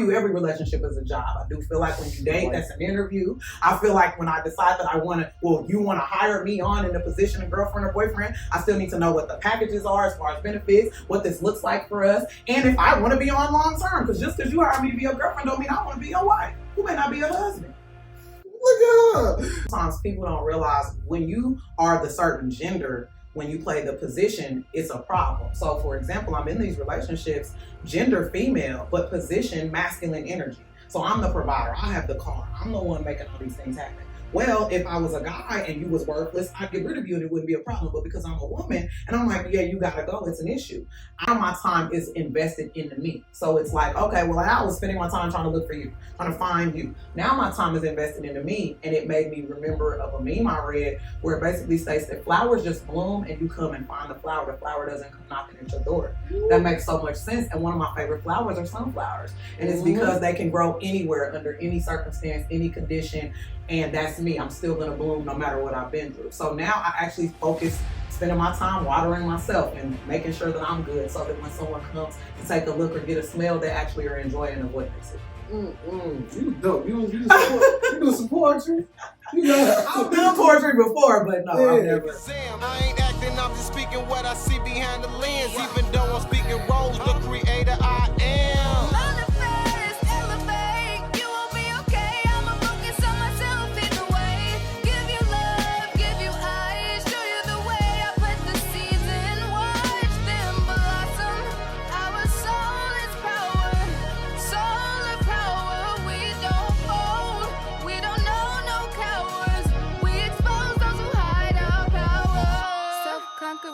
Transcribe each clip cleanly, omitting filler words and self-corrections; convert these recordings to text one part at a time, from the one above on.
view every relationship as a job. I do feel like when you date, that's an interview. I feel like when I decide that you want to hire me on in the position of girlfriend or boyfriend, I still need to know what the packages are as far as benefits, what this looks like for us, and if I want to be on long term. Because just because you hire me to be your girlfriend don't mean I want to be your wife. You may not be your husband. Look at her. Sometimes people don't realize when you are the certain gender, when you play the position, it's a problem. So for example, I'm in these relationships, gender female, but position masculine energy. So I'm the provider, I have the car, I'm the one making all these things happen. Well, if I was a guy and you was worthless, I'd get rid of you and it wouldn't be a problem. But because I'm a woman and I'm like, yeah, you gotta go, it's an issue. My time is invested into me. So it's like, okay, well, I was spending my time trying to look for you, trying to find you. Now my time is invested into me, and it made me remember of a meme I read where it basically states that flowers just bloom and you come and find the flower doesn't come knocking at your door. That makes so much sense. And one of my favorite flowers are sunflowers. And it's because they can grow anywhere, under any circumstance, any condition. And that's me. I'm still gonna bloom no matter what I've been through. So now I actually focus, spending my time watering myself and making sure that I'm good, so that when someone comes to take a look or get a smell, they actually are enjoying of what they see. You dope. You do some poetry. I've done poetry before, but no, I've never. I ain't acting, I'm just speaking what I see behind the lens. Even though I'm speaking roles, the creator I am.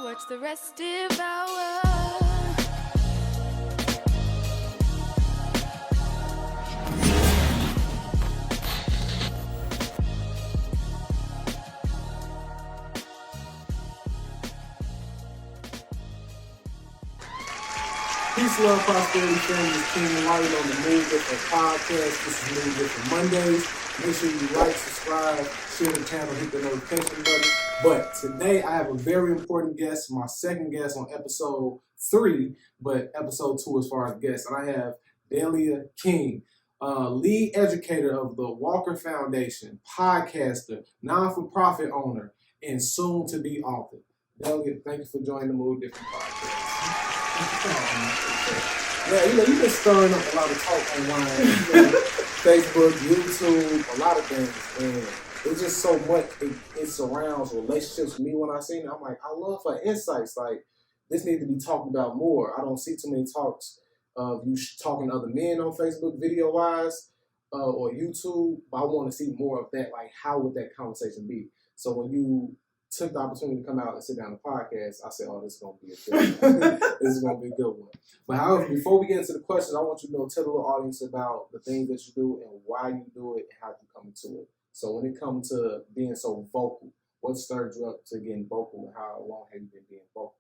Watch the rest devour. Peace, love, prosperity, family. It's King Enlighten on the Move Different podcast. This is Move Different Mondays. Make sure you like, subscribe, share the channel, hit the notification button. But today I have a very important guest, my second guest on episode 3, but episode 2 as far as guests. And I have Delia King, lead educator of the Walker Foundation, podcaster, non-for-profit owner, and soon-to-be author. Delia, thank you for joining the Move Different podcast. Yeah, you've been stirring up a lot of talk online, Facebook, YouTube, a lot of things, and it's just so much, it surrounds relationships for me. When I see it, I'm like, I love her insights, like, this needs to be talked about more. I don't see too many talks of you talking to other men on Facebook video-wise, or YouTube, but I want to see more of that, like, how would that conversation be? So when you took the opportunity to come out and sit down on the podcast, I said, oh, this is going to be a good one. This is going to be a good one. But however, before we get into the questions, I want you to tell the little audience about the things that you do and why you do it and how you come into it. So when it comes to being so vocal, what stirred you up to getting vocal, and how long have you been being vocal?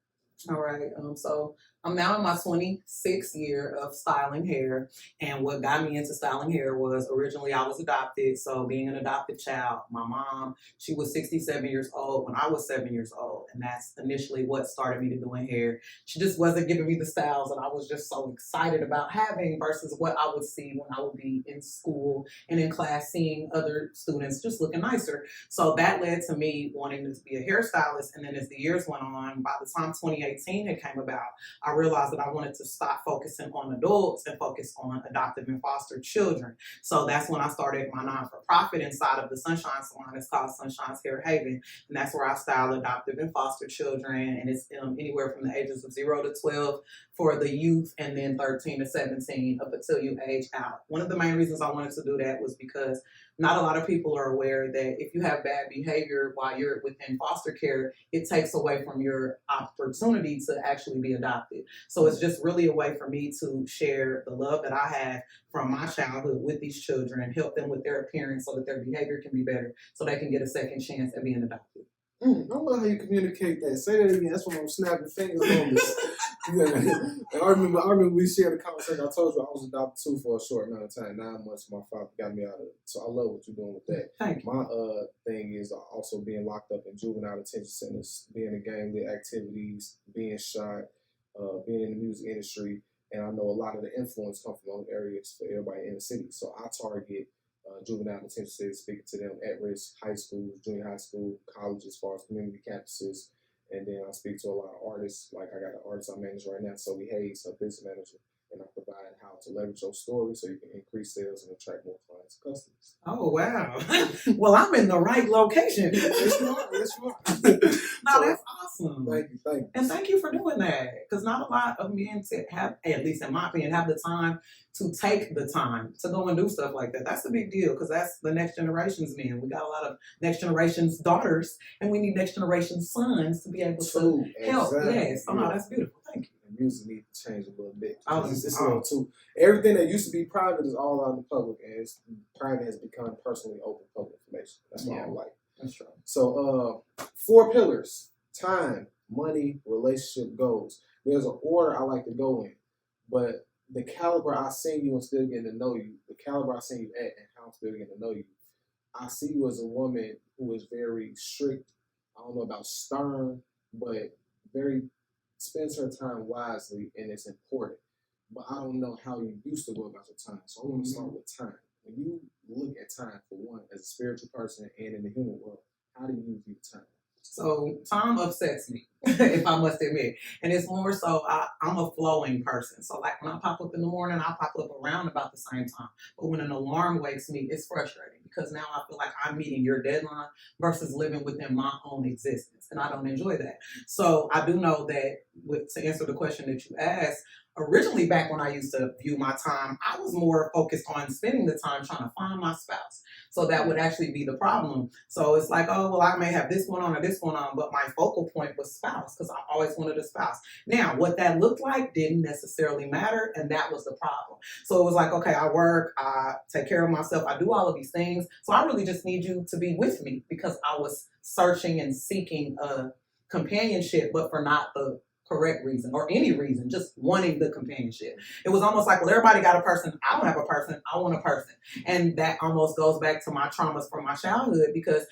All right, so I'm now in my 26th year of styling hair, and what got me into styling hair was originally I was adopted, so being an adopted child, my mom, she was 67 years old when I was 7 years old, and that's initially what started me to doing hair. She just wasn't giving me the styles that I was just so excited about having versus what I would see when I would be in school and in class seeing other students just looking nicer. So that led to me wanting to be a hairstylist, and then as the years went on, by the time 2018 had came about, I realized that I wanted to stop focusing on adults and focus on adoptive and foster children. So that's when I started my non-for-profit inside of the Sunshine Salon. It's called Sunshine's Hair Haven, and that's where I style adoptive and foster children, and it's anywhere from the ages of 0 to 12 for the youth, and then 13 to 17 up until you age out. One of the main reasons I wanted to do that was because not a lot of people are aware that if you have bad behavior while you're within foster care, it takes away from your opportunity to actually be adopted. So it's just really a way for me to share the love that I have from my childhood with these children, help them with their appearance so that their behavior can be better, so they can get a second chance at being adopted. I love how you communicate that. Say that again. That's when I'm snapping fingers on this. And I remember we shared a conversation. I told you I was adopted too for a short amount of time. 9 months, my father got me out of it. So I love what you're doing with that. Thank you. My thing is also being locked up in juvenile detention centers, being in gang-lit activities, being shot, being in the music industry. And I know a lot of the influence comes from those areas for everybody in the city. So I target juvenile detention centers, speaking to them at risk high schools, junior high school, colleges, as far as community campuses. And then I speak to a lot of artists. Like I got an artist I manage right now, Sophie Hayes, a business manager. And I provide how to leverage your story so you can increase sales and attract more clients and customers. Oh, wow. Well, I'm in the right location. Yes, you are. Yes, you are. No, that's awesome. Thank you. Thank you. And thank you for doing that. Because not a lot of men have, at least in my opinion, have the time to take the time to go and do stuff like that. That's a big deal because that's the next generation's men. We got a lot of next generation's daughters and we need next generation's sons to be able to help. Exactly. Yes. Oh, no, that's beautiful. Thank you. The music needs to change a little bit. Oh, It's a little too. Everything that used to be private is all out in the public, and private has become personally open public information. That's what I like. That's true. So, 4 pillars: time, money, relationship, goals. There's an order I like to go in, but the caliber I seen you and still getting to know you, the caliber I seen you at, and how I'm still getting to know you, I see you as a woman who is very strict. I don't know about stern, but very spends her time wisely, and it's important. But I don't know how you used to go about your time. So I want to start with time. When you look at time, for one, as a spiritual person and in the human world, how do you view time? So time upsets me, if I must admit. And it's more so I'm a flowing person. So like when I pop up in the morning, I pop up around about the same time. But when an alarm wakes me, it's frustrating because now I feel like I'm meeting your deadline versus living within my own existence. And I don't enjoy that. So I do know that to answer the question that you asked, originally back when I used to view my time, I was more focused on spending the time trying to find my spouse. So that would actually be the problem. So it's like, oh, well, I may have this one on or this one on, but my focal point was spouse because I always wanted a spouse. Now, what that looked like didn't necessarily matter, and that was the problem. So it was like, okay, I work, I take care of myself, I do all of these things. So I really just need you to be with me because I was searching and seeking a companionship, but for not the correct reason or any reason, just wanting the companionship. It was almost like, well, everybody got a person. I don't have a person. I want a person. And that almost goes back to my traumas from my childhood because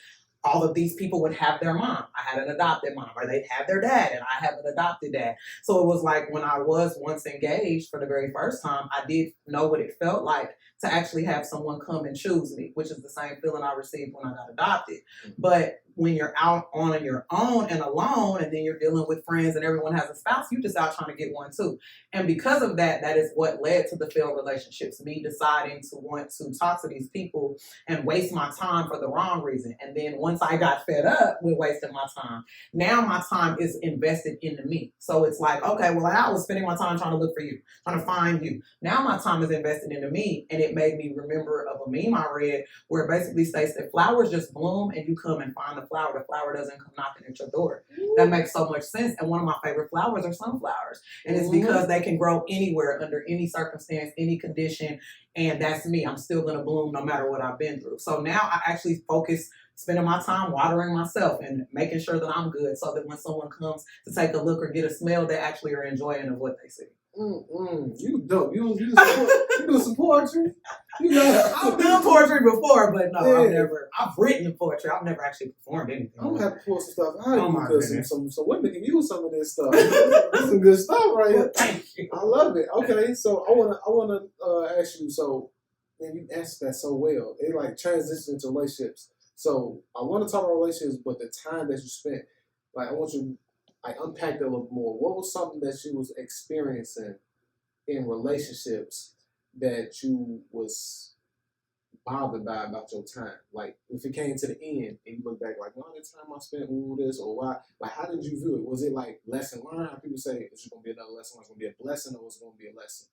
all of these people would have their mom. I had an adopted mom, or they'd have their dad, and I have an adopted dad. So it was like when I was once engaged for the very first time, I did know what it felt like to actually have someone come and choose me, which is the same feeling I received when I got adopted. But when you're out on your own and alone, and then you're dealing with friends and everyone has a spouse, you just out trying to get one too. And because of that, that is what led to the failed relationships, me deciding to want to talk to these people and waste my time for the wrong reason. And then once I got fed up with wasting my time, now my time is invested into me. So it's like, okay, well, I was spending my time trying to look for you, trying to find you. Now my time is invested into me. And it made me remember of a meme I read where it basically states that flowers just bloom and you come and find the flower doesn't come knocking at your door. That makes so much sense. And one of my favorite flowers are sunflowers. And it's because they can grow anywhere, under any circumstance, any condition. And that's me. I'm still going to bloom no matter what I've been through. So now I actually focus spending my time watering myself and making sure that I'm good so that when someone comes to take a look or get a smell, they actually are enjoying of what they see. You dope. You do some poetry. I've done poetry before, but no, I've written poetry. I've never actually performed anything. I'm gonna have to pull some stuff out because some women can use some of this stuff. That's some good stuff right here. Thank you. I love it. Okay, so I wanna ask you. So, and you answered that so well. It like transitions into relationships. So I want to talk about relationships, but the time that you spent, like I want you. Unpack that a little more. What was something that you was experiencing in relationships that you was bothered by about your time? Like if it came to the end and you look back like, the time I spent with this or why? Like how did you view it? Was it like lesson learned? How people say it's going to be another lesson, it's going to be a blessing, or it's going to be a lesson?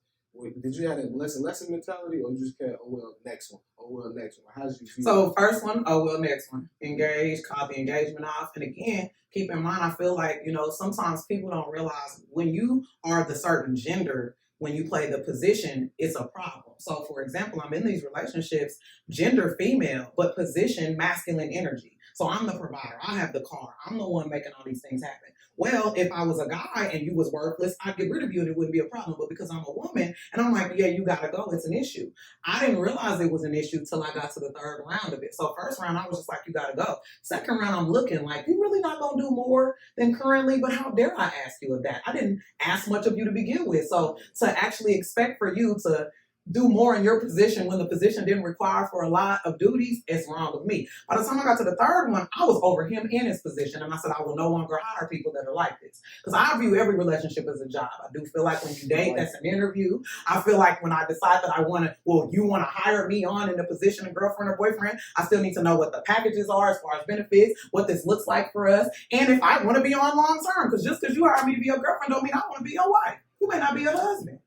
Did you have that lesson mentality, or you just kind of, oh well, next one, oh well, next one? How did you feel? So first one, oh well, next one. Engage, call the engagement off. And again, keep in mind, I feel like, sometimes people don't realize when you are the certain gender, when you play the position, it's a problem. So for example, I'm in these relationships, gender female, but position masculine energy. So I'm the provider. I have the car. I'm the one making all these things happen. well, if I was a guy and you was worthless, I'd get rid of you and it wouldn't be a problem. But because I'm a woman and I'm like, yeah, you gotta go, it's an issue. I didn't realize it was an issue till I got to the third round of it. So first round, I was just like, you gotta go. Second round, I'm looking like, you really not gonna do more than currently, but how dare I ask you of that? I didn't ask much of you to begin with. So to actually expect for you to do more in your position when the position didn't require for a lot of duties, it's wrong with me. By the time I got to the third one, I was over him in his position, and I said I will no longer hire people that are like this, because I view every relationship as a job. I do feel like when you date, that's an interview. I feel like when I decide that I want to, well, you want to hire me on in the position of girlfriend or boyfriend, I still need to know what the packages are as far as benefits, what this looks like for us, and if I want to be on long term. Because just because you hire me to be your girlfriend don't mean I want to be your wife. You may not be a husband.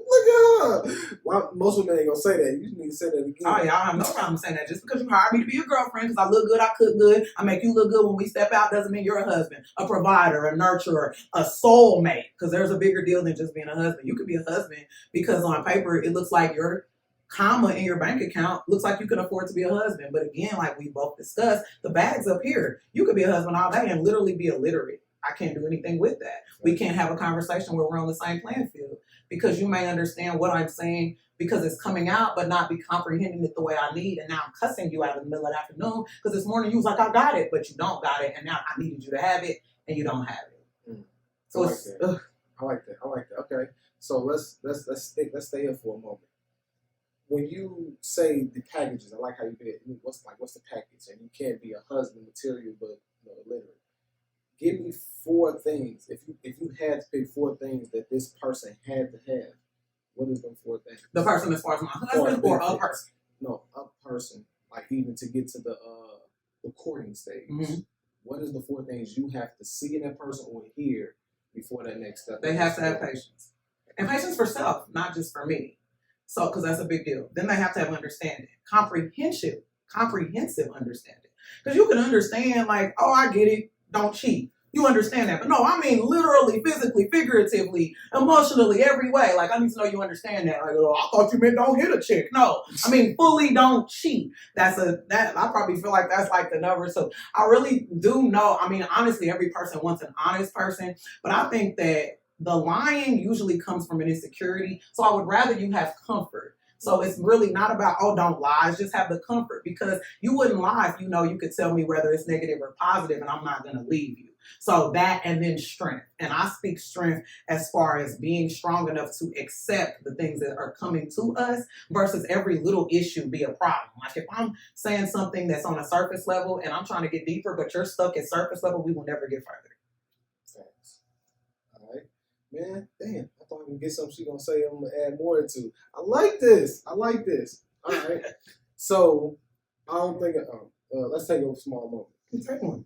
Look at her. Well, most women ain't gonna say that. You need to say that again. Oh yeah, I have no problem saying that. Just because you hired me to be your girlfriend, because I look good, I cook good, I make you look good when we step out, doesn't mean you're a husband, a provider, a nurturer, a soulmate. Because there's a bigger deal than just being a husband. You could be a husband because on paper it looks like your comma in your bank account looks like you can afford to be a husband. But again, like we both discussed, the bag's up here. You could be a husband all day and literally be illiterate. I can't do anything with that. We can't have a conversation where we're on the same playing field, because you may understand what I'm saying because it's coming out, but not be comprehending it the way I need. And now I'm cussing you out in the middle of the afternoon because this morning you was like, I got it, but you don't got it. And now I needed you to have it and you don't have it. So I like that. I like that. Okay. So let's stay here for a moment. When you say the packages, I like how you did. What's the package? And you can't be a husband material, but illiterate. Give me 4 things. If you had to pick 4 things that this person had to have, what is them 4 things? The person as far as my husband or a person? No, a person. Like even to get to the courting stage. Mm-hmm. What is the 4 things you have to see in that person or hear before that next step? They have to have patience. And patience for self, not just for me. So, because that's a big deal. Then they have to have understanding. Comprehensive understanding. Because you can understand like, oh, I get it. Don't cheat. You understand that. But no, I mean literally, physically, figuratively, emotionally, every way. Like, I need to know you understand that. Like, oh, I thought you meant don't hit a chick. No, I mean fully don't cheat. That I probably feel like that's like the number. So I really do know. I mean, honestly, every person wants an honest person. But I think that the lying usually comes from an insecurity. So I would rather you have comfort. So it's really not about, oh, don't lie. It's just have the comfort, because you wouldn't lie if you know you could tell me whether it's negative or positive and I'm not going to leave you. So that, and then strength. And I speak strength as far as being strong enough to accept the things that are coming to us versus every little issue be a problem. Like if I'm saying something that's on a surface level and I'm trying to get deeper, but you're stuck at surface level, we will never get further. Thanks. All right. Man, damn, I thought I could get something she gonna say I'm gonna add more to. I like this. All right. So I don't think let's take a small moment. Take one.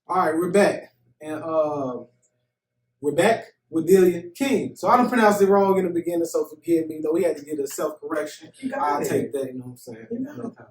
All right, we're back. And we're back with Delia King. So I done pronounced it wrong in the beginning, so forgive me. We had to get a self-correction. I'll take that, you know what I'm saying?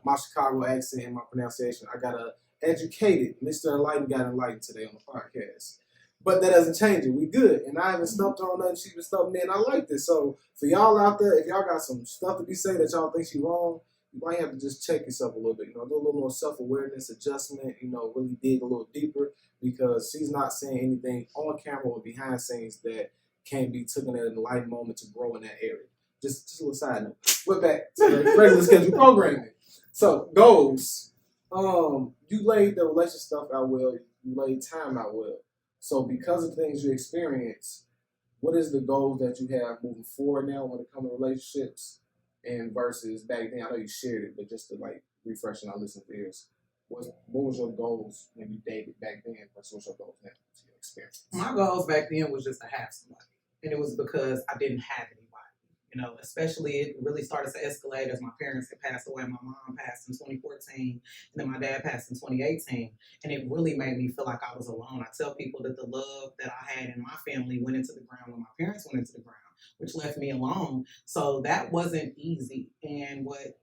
My Chicago accent and my pronunciation. I got a educated, Mr. Enlighten got enlightened today on the podcast. But that doesn't change it. We good. And I haven't stumped her on nothing. She been stumping me, and I like this. So for y'all out there, if y'all got some stuff to be saying that y'all think she wrong, you might have to just check yourself a little bit. Do a little more self-awareness, adjustment, really dig a little deeper, because she's not saying anything on camera or behind scenes that can't be taken at an enlightened moment to grow in that area. Just a little side note. We're back to the regular schedule programming. So, goals. You laid the relationship stuff out well. You laid time out well. So because of things you experience, what is the goals that you have moving forward now when it comes to relationships and versus back then? I know you shared it, but just to refresh our listeners' ears, what was your goals when you dated back then versus what's your goals now to your experience? My goals back then was just to have somebody. And it was because I didn't have anybody. Especially it really started to escalate as my parents had passed away. My mom passed in 2014, and then my dad passed in 2018. And it really made me feel like I was alone. I tell people that the love that I had in my family went into the ground when my parents went into the ground, which left me alone. So that wasn't easy. And what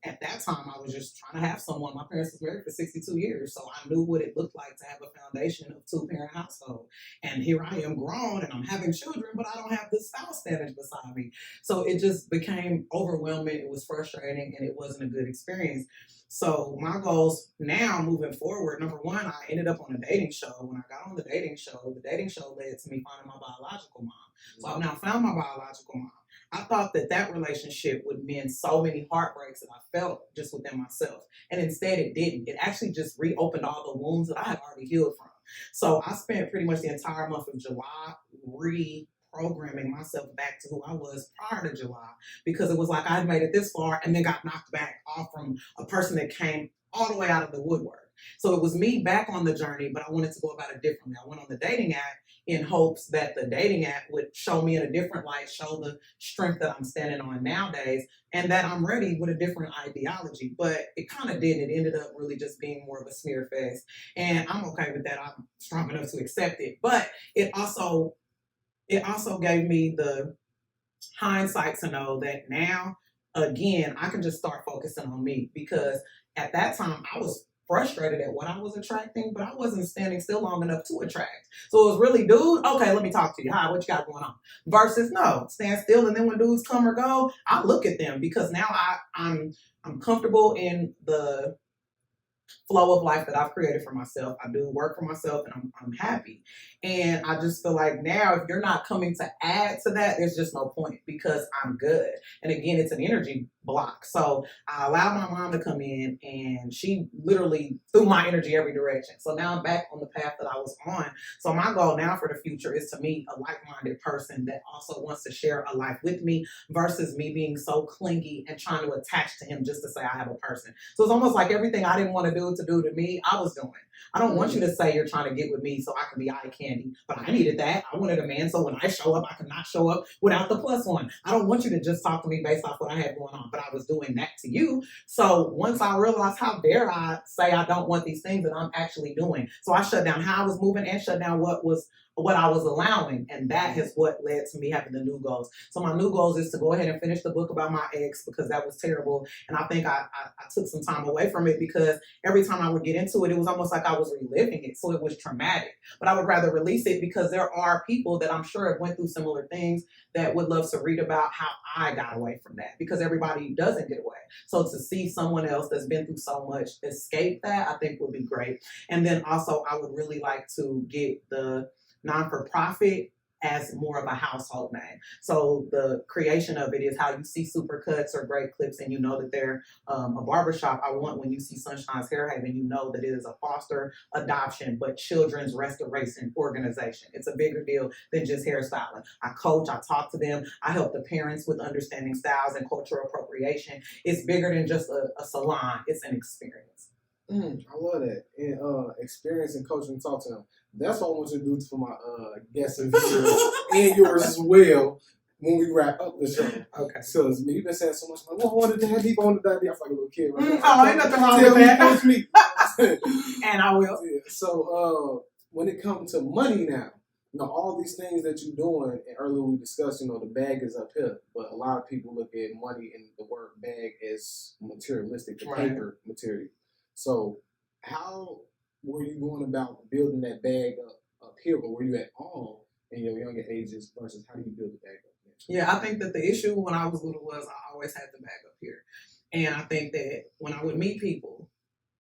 at that time, I was just trying to have someone. My parents was married for 62 years, so I knew what it looked like to have a foundation of two-parent household. And here I am grown and I'm having children, but I don't have the spouse standing beside me. So it just became overwhelming. It was frustrating and it wasn't a good experience. So my goals now moving forward, number one, I ended up on a dating show. When I got on the dating show led to me finding my biological mom. So I've now found my biological mom. I thought that relationship would mend so many heartbreaks that I felt just within myself. And instead it didn't. It actually just reopened all the wounds that I had already healed from. So I spent pretty much the entire month of July reprogramming myself back to who I was prior to July, because it was like I had made it this far and then got knocked back off from a person that came all the way out of the woodwork. So it was me back on the journey, but I wanted to go about it differently. I went on the dating app in hopes that the dating app would show me in a different light, show the strength that I'm standing on nowadays, and that I'm ready with a different ideology. But it kind of didn't. It ended up really just being more of a smear fest. And I'm okay with that. I'm strong enough to accept it. But it also gave me the hindsight to know that now, again, I can just start focusing on me, because at that time I was frustrated at what I was attracting, but I wasn't standing still long enough to attract. So it was really, dude, okay, let me talk to you. Hi, what you got going on? Versus no, stand still, and then when dudes come or go, I look at them, because now I'm comfortable in the flow of life that I've created for myself. I do work for myself and I'm happy. And I just feel like now, if you're not coming to add to that, there's just no point, because I'm good. And again, it's an energy block. So I allowed my mom to come in and she literally threw my energy every direction. So now I'm back on the path that I was on. So my goal now for the future is to meet a like-minded person that also wants to share a life with me, versus me being so clingy and trying to attach to him just to say I have a person. So it's almost like everything I didn't want to do to me, I was doing. I don't want you to say you're trying to get with me so I can be eye candy, but I needed that. I wanted a man so when I show up, I could not show up without the plus one. I don't want you to just talk to me based off what I had going on, but I was doing that to you. So once I realized, how dare I say I don't want these things that I'm actually doing. So I shut down how I was moving and shut down what I was allowing. And that is what led to me having the new goals. So my new goals is to go ahead and finish the book about my ex, because that was terrible. And I think I took some time away from it, because every time I would get into it, it was almost like I was reliving it. So it was traumatic. But I would rather release it, because there are people that I'm sure have went through similar things that would love to read about how I got away from that, because everybody doesn't get away. So to see someone else that's been through so much escape that, I think would be great. And then also I would really like to get the non-for-profit as more of a household name. So the creation of it is how you see Supercuts or Great Clips and you know that they're a barbershop. I want, when you see Sunshine's Hair Haven, you know that it is a foster adoption but children's restoration organization. It's a bigger deal than just hairstyling. I coach, I talk to them, I help the parents with understanding styles and cultural appropriation. It's bigger than just a salon, it's an experience. I love that. And experience and coaching, talk to them. That's what I want you to do for my guests and viewers and yours as well when we wrap up the show. Okay. So you've been saying so much, like, I wanted to have people on the daddy. I feel like a little kid right now. Oh, ain't nothing wrong with that. Coach me. And I will. Yeah. So when it comes to money now, you know, all these things that you're doing, and earlier we discussed, you know, the bag is up here, but a lot of people look at money and the word bag as materialistic, the paper material. So how were you going about building that bag up here, or were you at all in your younger ages versus how do you build the bag up here? Yeah, I think that the issue when I was little was I always had the bag up here. And I think that when I would meet people,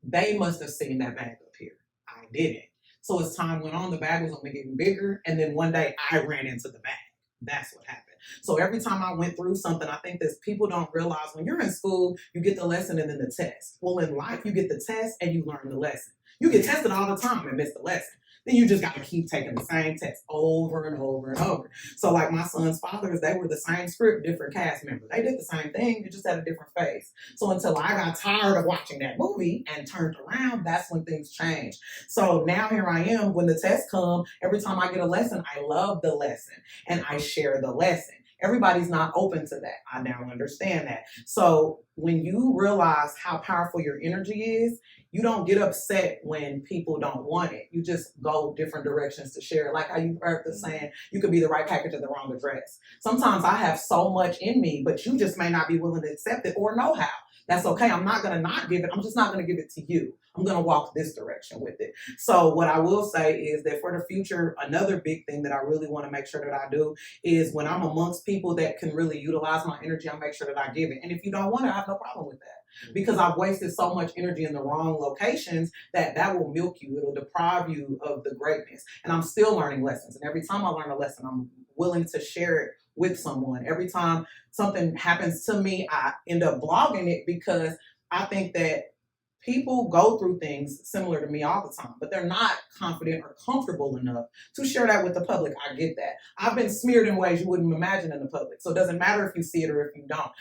they must have seen that bag up here. I didn't. So as time went on, the bag was only getting bigger. And then one day I ran into the bag. That's what happened. So every time I went through something, I think that people don't realize when you're in school, you get the lesson and then the test. Well, in life, you get the test and you learn the lesson. You get tested all the time and miss the lesson. Then you just got to keep taking the same test over and over and over. So like my son's fathers, they were the same script, different cast members. They did the same thing, it just had a different face. So until I got tired of watching that movie and turned around, that's when things changed. So now here I am, when the tests come, every time I get a lesson, I love the lesson and I share the lesson. Everybody's not open to that. I now understand that. So when you realize how powerful your energy is, you don't get upset when people don't want it. You just go different directions to share it. Like how you heard the saying, you could be the right package at the wrong address. Sometimes I have so much in me, but you just may not be willing to accept it or know how. That's okay. I'm not gonna not give it. I'm just not gonna give it to you. I'm gonna walk this direction with it. So what I will say is that for the future, another big thing that I really want to make sure that I do is when I'm amongst people that can really utilize my energy, I make sure that I give it. And if you don't want it, I have no problem with that. Because I've wasted so much energy in the wrong locations that will milk you. It'll deprive you of the greatness. And I'm still learning lessons. And every time I learn a lesson, I'm willing to share it with someone. Every time something happens to me, I end up blogging it because I think that people go through things similar to me all the time, but they're not confident or comfortable enough to share that with the public. I get that. I've been smeared in ways you wouldn't imagine in the public. So it doesn't matter if you see it or if you don't.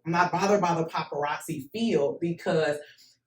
I'm not bothered by the paparazzi field because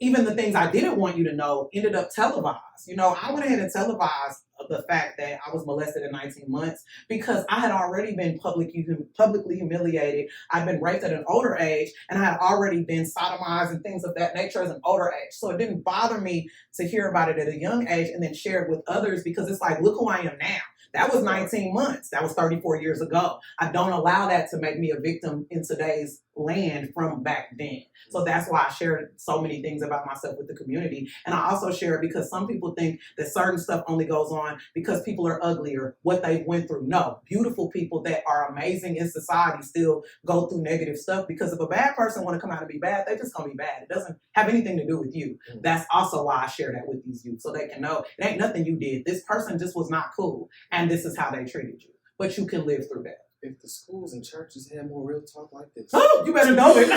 even the things I didn't want you to know ended up televised. I went ahead and televised the fact that I was molested at 19 months because I had already been publicly humiliated. I'd been raped at an older age, and I had already been sodomized and things of that nature as an older age. So it didn't bother me to hear about it at a young age and then share it with others because it's like, look who I am now. That was 19 months. That was 34 years ago. I don't allow that to make me a victim in today's land from back then. So that's why I shared so many things about myself with the community. And I also share it because some people think that certain stuff only goes on because people are ugly or what they went through. No, beautiful people that are amazing in society still go through negative stuff because if a bad person want to come out and be bad, they just gonna be bad. It doesn't have anything to do with you. That's also why I share that with these youth so they can know it ain't nothing you did. This person just was not cool and this is how they treated you. But you can live through that. If the schools and churches had more real talk like this. Oh, you better know it.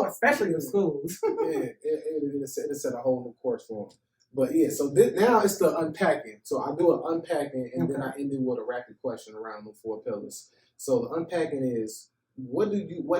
Especially the schools. Yeah, it set a whole new course for them. But yeah, so now it's the unpacking. So I do an unpacking and then I end it with a rapid question around the 4 pillars. So the unpacking is, what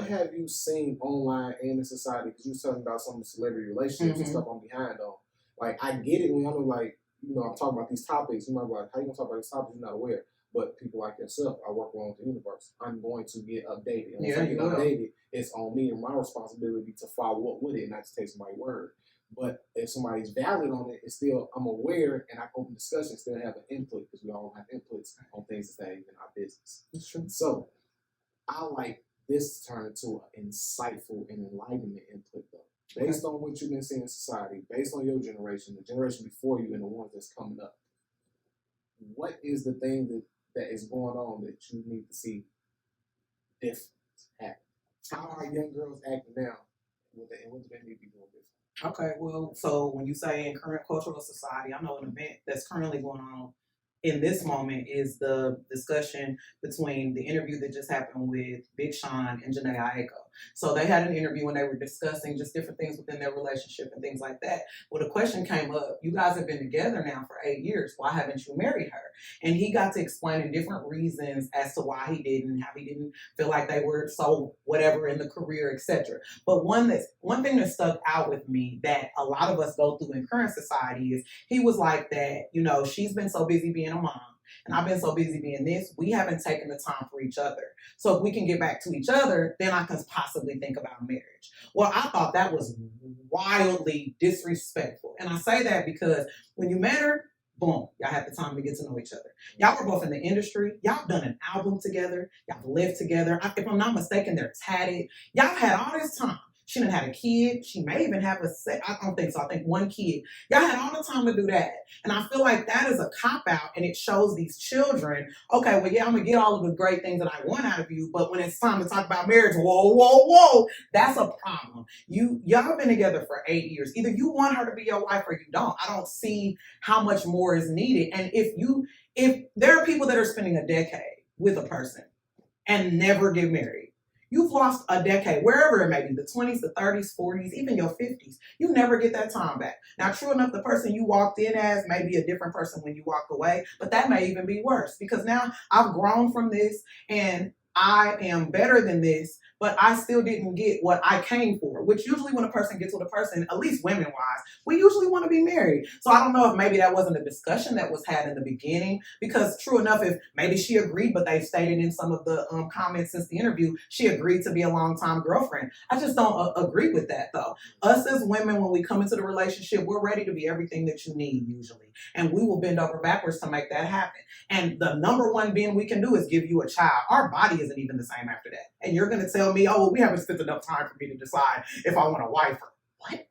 have you seen online and in society? Because you were talking about some of the celebrity relationships and stuff I'm behind on. Like, I get it when I'm like, I'm talking about these topics. You might be like, how you gonna talk about these topics? You're not aware. But people like yourself, I work along with the universe. I'm going to get updated. And once I get updated, it's on me and my responsibility to follow up with it and not to take somebody's word. But if somebody's valid on it, it's still, I'm aware and I open discussion, still have an input because we all have inputs on things that ain't in our business. That's true. So I like this to turn into an insightful and enlightenment input though. Based on what you've been seeing in society, based on your generation, the generation before you and the ones that's coming up. What is the thing that is going on that you need to see different happen? How are young girls acting now? And what do they need to be doing different? Okay, well, so when you say in current cultural society, I know an event that's currently going on in this moment is the discussion between the interview that just happened with Big Sean and Janae Aiko. So they had an interview and they were discussing just different things within their relationship and things like that. Well, the question came up, you guys have been together now for 8 years. Why haven't you married her? And he got to explaining different reasons as to why he didn't, how he didn't feel like they were so whatever in the career, etc. But one thing that stuck out with me that a lot of us go through in current society is he was like that, she's been so busy being a mom. And I've been so busy being this, we haven't taken the time for each other. So if we can get back to each other, then I can possibly think about marriage. Well, I thought that was wildly disrespectful. And I say that because when you met her, boom, y'all had the time to get to know each other. Y'all were both in the industry. Y'all done an album together. Y'all lived together. If I'm not mistaken, they're tatted. Y'all had all this time. She done had a kid. She may even have I don't think so. I think 1 kid. Y'all had all the time to do that. And I feel like that is a cop-out and it shows these children, okay, well, yeah, I'm going to get all of the great things that I want out of you, but when it's time to talk about marriage, whoa, that's a problem. Y'all been together for 8 years. Either you want her to be your wife or you don't. I don't see how much more is needed. And if there are people that are spending a decade with a person and never get married, you've lost a decade, wherever it may be, the 20s, the 30s, 40s, even your 50s. You never get that time back. Now, true enough, the person you walked in as may be a different person when you walk away, but that may even be worse because now I've grown from this and I am better than this, but I still didn't get what I came for, which usually when a person gets with a person, at least women-wise, we usually want to be married. So I don't know if maybe that wasn't a discussion that was had in the beginning, because true enough, if maybe she agreed, but they stated in some of the comments since the interview, she agreed to be a long-time girlfriend. I just don't agree with that, though. Us as women, when we come into the relationship, we're ready to be everything that you need, usually. And we will bend over backwards to make that happen. And the number one thing we can do is give you a child. Our body isn't even the same after that. And you're going to tell me, oh, well, we haven't spent enough time for me to decide if I want a wife or what?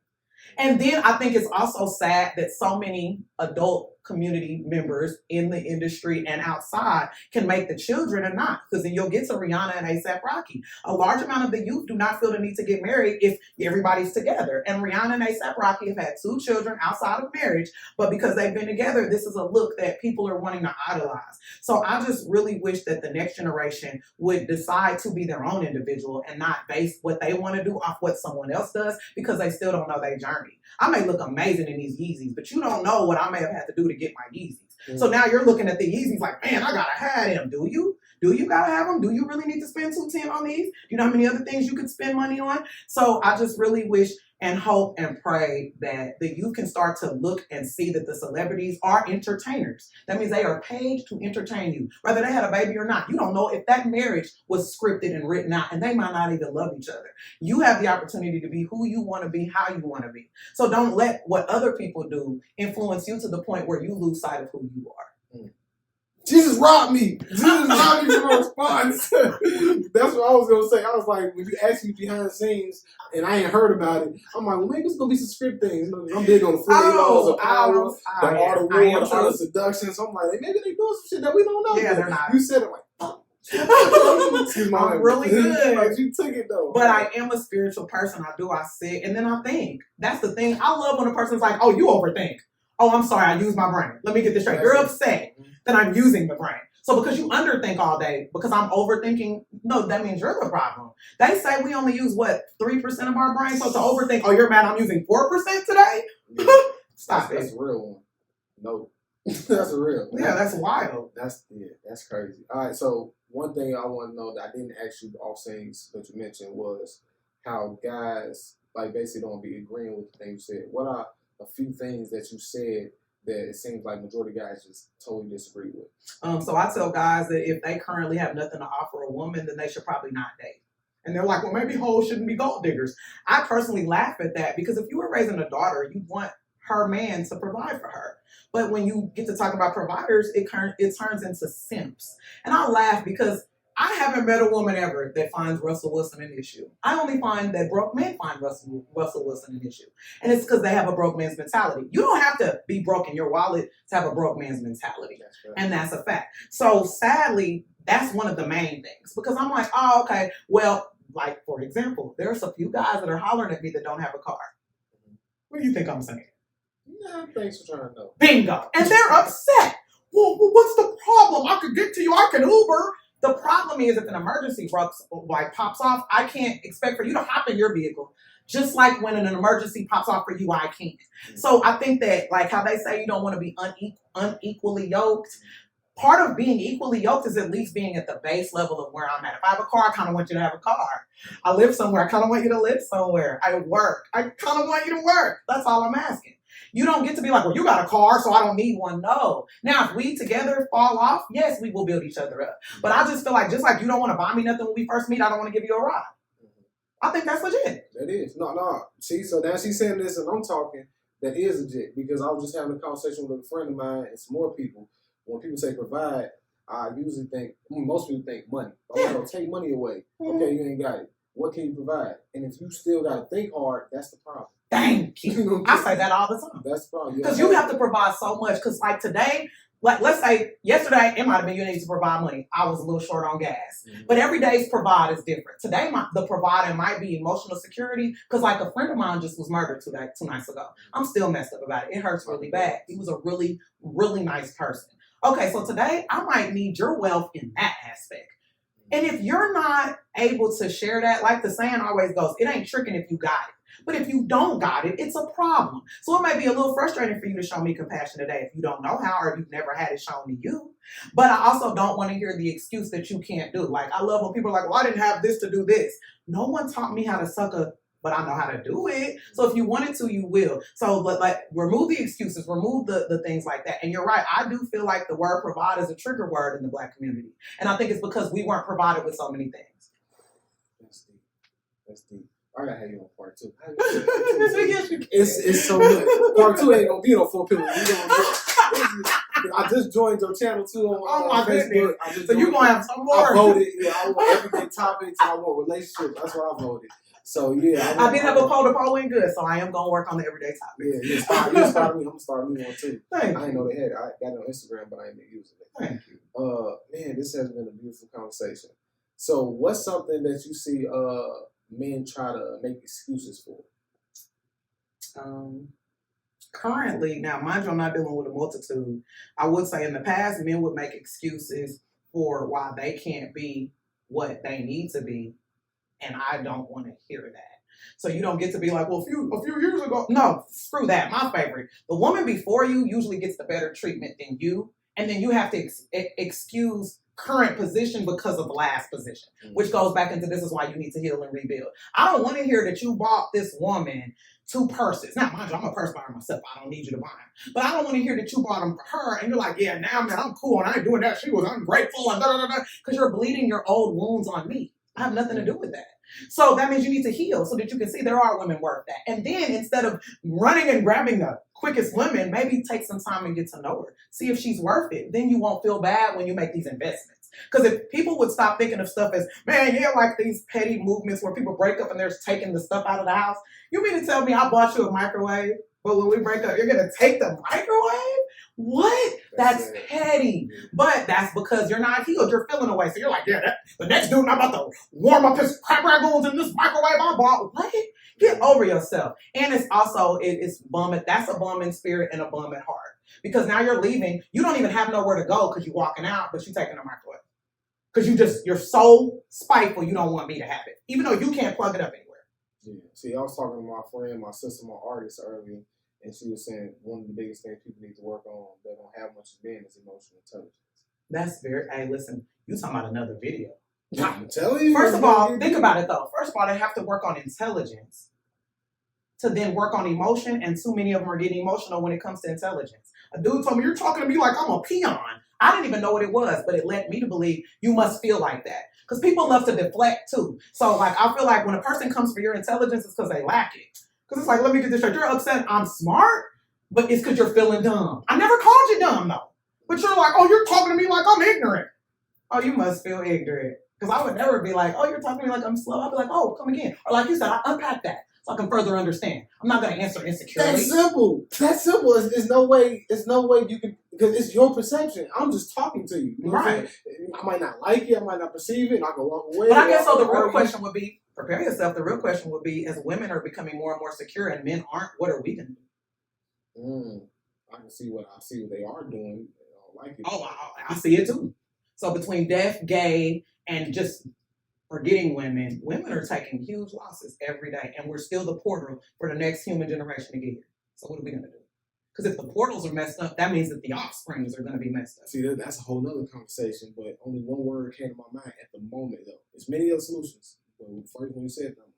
And then I think it's also sad that so many adult community members in the industry and outside can make the children and not. Because then you'll get to Rihanna and A$AP Rocky. A large amount of the youth do not feel the need to get married if everybody's together. And Rihanna and A$AP Rocky have had 2 children outside of marriage, but because they've been together, this is a look that people are wanting to idolize. So I just really wish that the next generation would decide to be their own individual and not base what they want to do off what someone else does, because they still don't know their journey. I may look amazing in these Yeezys, but you don't know what I may have had to do to get my Yeezys. So now you're looking at the Yeezys like, man, I gotta have them. Do you? Do you gotta have them? Do you really need to spend $210 on these? Do you know how many other things you could spend money on? So I just really wish and hope and pray that the youth can start to look and see that the celebrities are entertainers. That means they are paid to entertain you, whether they had a baby or not. You don't know if that marriage was scripted and written out, and they might not even love each other. You have the opportunity to be who you want to be, how you want to be. So don't let what other people do influence you to the point where you lose sight of who you are. Jesus robbed me. Jesus robbed me from a response. That's what I was going to say. I was like, when you asked me behind the scenes and I ain't heard about it, I'm like, well, maybe it's going to be some script things. I'm big on the 48 laws of power, the art of war, the art of seduction. So I'm like, maybe they doing some shit that we don't know. Yeah, they're not. You said it like, fuck. I'm really good. Like, you took it though. But I am a spiritual person. I sit and then I think. That's the thing. I love when a person's like, oh, you overthink. Oh, I'm sorry, I used my brain. Let me get this straight. You're upset that I'm using the brain. So because you underthink all day, because I'm overthinking, no, that means you're the problem. They say we only use, 3% of our brain? So to overthink, oh, you're mad I'm using 4% today? Stop That's a real one. No. That's a real one. Yeah, that's wild. That's crazy. All right, so one thing I want to know that I didn't ask you all things that you mentioned was how guys, like, basically don't be agreeing with the things you said. What are a few things that you said that it seems like majority of guys just totally disagree with? So I tell guys that if they currently have nothing to offer a woman, then they should probably not date. And they're like, well, maybe hoes shouldn't be gold diggers. I personally laugh at that because if you were raising a daughter, you want her man to provide for her. But when you get to talk about providers, it turns into simps. And I laugh because I haven't met a woman ever that finds Russell Wilson an issue. I only find that broke men find Russell Wilson an issue. And it's because they have a broke man's mentality. You don't have to be broke in your wallet to have a broke man's mentality. That's right. And that's a fact. So sadly, that's one of the main things. Because I'm like, oh, okay, well, like, for example, there's a few guys that are hollering at me that don't have a car. What do you think I'm saying? Nah, thanks for trying to know. Bingo. And they're upset. Well, what's the problem? I could get to you. I can Uber. The problem is if an emergency pops off, I can't expect for you to hop in your vehicle. Just like when an emergency pops off for you, I can't. So I think that, like how they say you don't want to be unequally yoked, part of being equally yoked is at least being at the base level of where I'm at. If I have a car, I kind of want you to have a car. I live somewhere, I kind of want you to live somewhere. I work, I kind of want you to work. That's all I'm asking. You don't get to be like, well, you got a car, so I don't need one. No. Now, if we together fall off, yes, we will build each other up. But I just feel like, just like you don't want to buy me nothing when we first meet, I don't want to give you a ride. I think that's legit. That is. No. See, so now she's saying this and I'm talking, that is legit. Because I was just having a conversation with a friend of mine and some more people. When people say provide, I usually think, most people think money. Oh, take money away. Okay, you ain't got it. What can you provide? And if you still got to think hard, that's the problem. Thank you. I say that all the time. That's the problem. Because you have to provide so much. Because like today, like let's say yesterday, it might have been you need to provide money. I was a little short on gas. But every day's provide is different. Today, the providing might be emotional security. Because like a friend of mine just was murdered 2 nights ago. I'm still messed up about it. It hurts really bad. He was a really, really nice person. Okay, so today I might need your wealth in that aspect. And if you're not able to share that, like the saying always goes, it ain't tricking if you got it. But if you don't got it, it's a problem. So it might be a little frustrating for you to show me compassion today if you don't know how or you've never had it shown to you. But I also don't want to hear the excuse that you can't do. Like, I love when people are like, well, I didn't have this to do this. No one taught me how to suck a, but I know how to do it. So if you wanted to, you will. So like, remove the excuses, remove the things like that. And you're right. I do feel like the word provide is a trigger word in the Black community. And I think it's because we weren't provided with so many things. That's deep. That's deep. I gotta have you on part 2. Yes, you can. It's so much. Part 2 ain't gonna be no 4 pillars. I just joined your channel too on Oh my Facebook. goodness. So you're going to have some more. I voted. Yeah, I want everyday topics. I want relationships. That's what I voted. So yeah, I did have a poll. The poll went good, so I am going to work on the everyday topics. Yeah, you inspired me. I'm going to start me one too. Thank I you. didn't know they had it. I got it on Instagram, but I ain't been using it. Thank you. Man, this has been a beautiful conversation. So what's something that you see men try to make excuses for? Currently, now mind you, I'm not dealing with a multitude. I would say in the past, men would make excuses for why they can't be what they need to be, and I don't want to hear that. So you don't get to be like, well, a few years ago. No, screw that. My favorite. The woman before you usually gets the better treatment than you, and then you have to excuse current position because of the last position, which goes back into this is why you need to heal and rebuild. I don't want to hear that you bought this woman 2 purses. Now, mind you, I'm a purse buyer myself. I don't need you to buy them. But I don't want to hear that you bought them for her and you're like, yeah, now, man, I'm cool and I ain't doing that. She was ungrateful and da-da-da-da. Because you're bleeding your old wounds on me. I have nothing to do with that. So that means you need to heal so that you can see there are women worth that. And then instead of running and grabbing the quickest women, maybe take some time and get to know her. See if she's worth it. Then you won't feel bad when you make these investments. Because if people would stop thinking of stuff as, man, yeah, like these petty movements where people break up and they're taking the stuff out of the house. You mean to tell me I bought you a microwave, but when we break up, you're going to take the microwave? What? That's petty. But that's because you're not healed. You're feeling away. So you're like, yeah, the next dude, I'm about to warm up his crap ragoons in this microwave I bought. What? Get over yourself. And it's also, it's bumming. That's a bumming spirit and a bumming heart. Because now you're leaving. You don't even have nowhere to go because you're walking out, but you're taking a microwave. Because you're so spiteful, you don't want me to have it. Even though you can't plug it up anywhere. Yeah. See, I was talking to my friend, my sister, my artist earlier, and she was saying one of the biggest things people need to work on that don't have much of men is emotional intelligence. That's very, hey, listen, you talking about another video. I'm telling you. First of all, think about it though. First of all, they have to work on intelligence to then work on emotion, and too many of them are getting emotional when it comes to intelligence. A dude told me, you're talking to me like I'm a peon. I didn't even know what it was, but it led me to believe you must feel like that. Because people love to deflect too. So like, I feel like when a person comes for your intelligence, it's because they lack it. Because it's like, let me get this straight. You're upset I'm smart, but it's because you're feeling dumb. I never called you dumb though. But you're like, oh, you're talking to me like I'm ignorant. Oh, you must feel ignorant. Because I would never be like, oh, you're talking to me like I'm slow. I'd be like, oh, come again. Or like you said, I unpack that so I can further understand. I'm not going to answer insecurely. That's simple. That's simple. There's no way you can, because it's your perception. I'm just talking to you. You know right. I might not like it. I might not perceive it. And I can walk away. But I guess so the real question would be, prepare yourself. The real question would be, as women are becoming more and more secure and men aren't, what are we going to do? I can see what they are doing. I don't like it. Oh, I see it too. So between deaf, gay, and just forgetting women are taking huge losses every day. And we're still the portal for the next human generation to get here. So what are we going to do? Because if the portals are messed up, that means that the offsprings are going to be messed up. See, that's a whole nother conversation, but only one word came to my mind at the moment, though. There's many other solutions. But first, when you said them,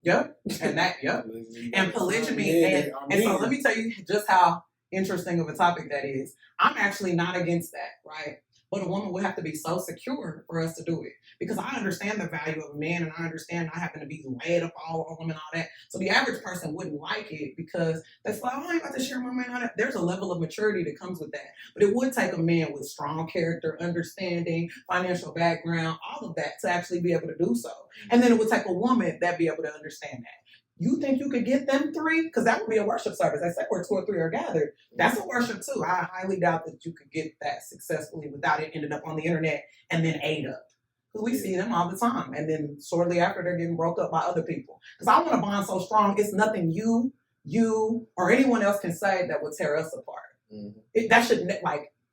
yep. And that, yep. And polygyny. And so let me tell you just how interesting of a topic that is. I'm actually not against that, right? But a woman would have to be so secure for us to do it. Because I understand the value of a man, and I understand not having to be laid up all over him and all that. So the average person wouldn't like it because that's like, oh, I ain't about to share my man. All that. There's a level of maturity that comes with that. But it would take a man with strong character, understanding, financial background, all of that to actually be able to do so. And then it would take a woman that be able to understand that. You think you could get them 3? Because that would be a worship service. I said where 2 or 3 are gathered. That's a worship too. I highly doubt that you could get that successfully without it ending up on the internet and then ate up. Because we see them all the time. And then shortly after, they're getting broke up by other people. Because I want to bond so strong, it's nothing you, or anyone else can say that would tear us apart. That should,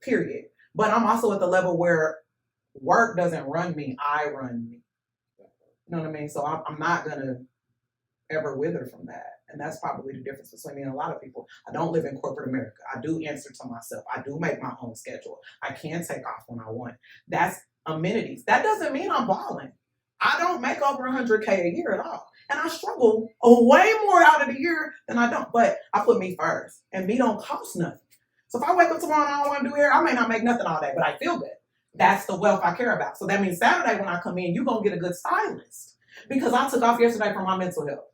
period. But I'm also at the level where work doesn't run me. I run me. You know what I mean? So I'm not going to ever wither from that. And that's probably the difference between me and a lot of people. I don't live in corporate America. I do answer to myself. I do make my own schedule. I can take off when I want. That's amenities. That doesn't mean I'm balling. I don't make over 100K a year at all. And I struggle way more out of the year than I don't. But I put me first. And me don't cost nothing. So if I wake up tomorrow and I don't want to do hair, I may not make nothing all day, but I feel good. That's the wealth I care about. So that means Saturday when I come in, you're going to get a good stylist. Because I took off yesterday for my mental health.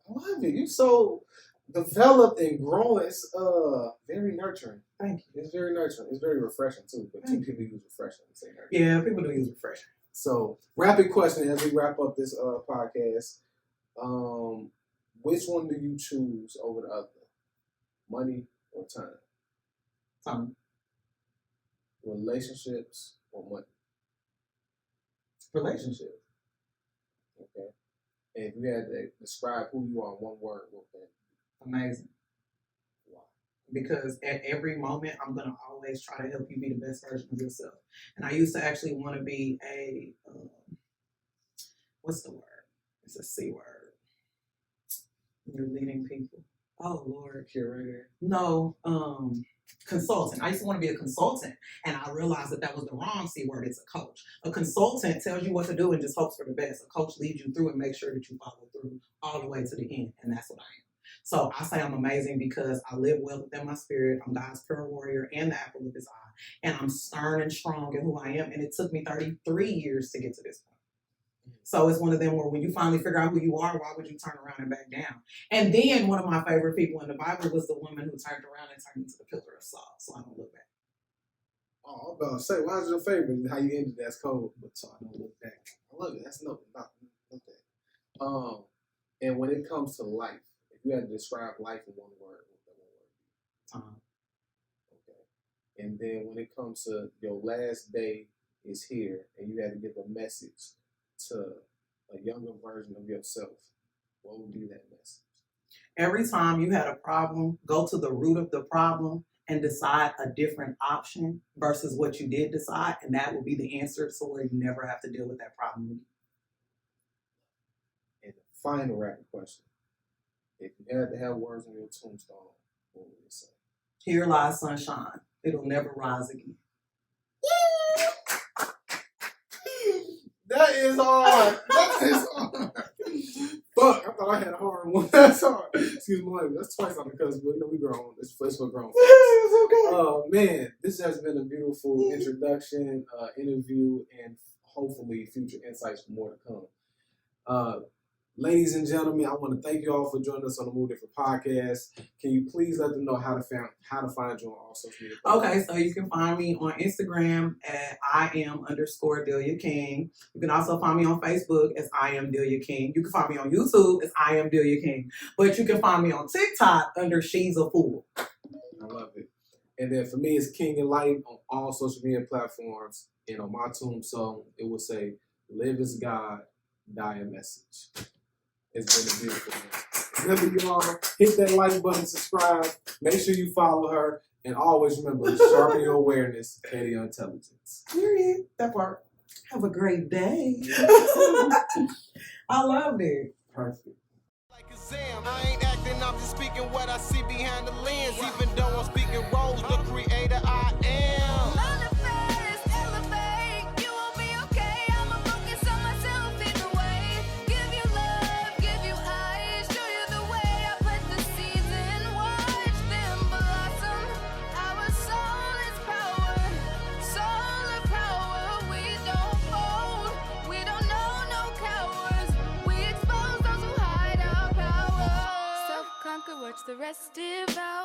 I love it. You so developed and growing. It's very nurturing. Thank you. It's very nurturing. It's very refreshing too. But two people use refreshing and say nurturing. Yeah, people do use refreshing. So, rapid question as we wrap up this podcast. Which one do you choose over the other? Money or time? Time. Relationships or money? Relationship. Okay. And if you had to describe who you are in one word, what would that be? Amazing. Why? Because at every moment, I'm going to always try to help you be the best version of yourself. And I used to actually want to be a, what's the word? It's a C word. You're leading people. Oh, Lord. Curator? No, consultant. I used to want to be a consultant, and I realized that was the wrong C word. It's a coach. A consultant tells you what to do and just hopes for the best. A coach leads you through and makes sure that you follow through all the way to the end, and that's what I am. So I say I'm amazing because I live well within my spirit. I'm God's prayer warrior and the apple of his eye, and I'm stern and strong in who I am, and it took me 33 years to get to this point. So it's one of them where when you finally figure out who you are, why would you turn around and back down? And then one of my favorite people in the Bible was the woman who turned around and turned into the pillar of salt. So I don't look back. Oh, I was about to say, why is your favorite? How you ended that's cold, but so I don't look back. I love it. That's not that. And when it comes to life, if you had to describe life in one word, what would that one word be? Time. Okay. And then when it comes to your last day is here, and you had to give a message to a younger version of yourself, what would be that message? Every time you had a problem, go to the root of the problem and decide a different option versus what you did decide, and that will be the answer so where you never have to deal with that problem again. And the final rapid question. If you had to have words on your tombstone, what would it say? Here lies sunshine. It'll never rise again. That is hard. That is hard. Fuck, I thought I had a hard one. That's hard. Excuse my language. That's twice on the cusp, but you know we grown. It's for grown. It's okay. Man, this has been a beautiful introduction, interview, and hopefully future insights for more to come. Ladies and gentlemen, I want to thank you all for joining us on the Move Different podcast. Can you please let them know how to find you on all social media? Okay, so you can find me on Instagram at @I am_Delia King. You can also find me on Facebook as I am Delia King. You can find me on YouTube as I am Delia King. But you can find me on TikTok under She's a Fool. I love it. And then for me, it's King Enlighten on all social media platforms. And on my tombstone, it will say, "Live as God, die a message." It's been a beautiful one. Remember, y'all, hit that like button, subscribe, make sure you follow her, and always remember, sharpen your awareness, cater your intelligence. Period. That part. Have a great day. I loved it. Perfect. Like a Zam. I ain't acting, I'm just speaking what I see behind the lens. Even though I'm speaking roles, the creator I am. Manifest, elevate. You won't be okay. I'ma focus on myself in a way. Give you love, give you eyes. Show you the way. I plant the seeds and watch them blossom. Our soul is power. Solar power. We don't fold. We don't know no cowards. We expose those who hide our power. Self-conquer, watch the rest devour.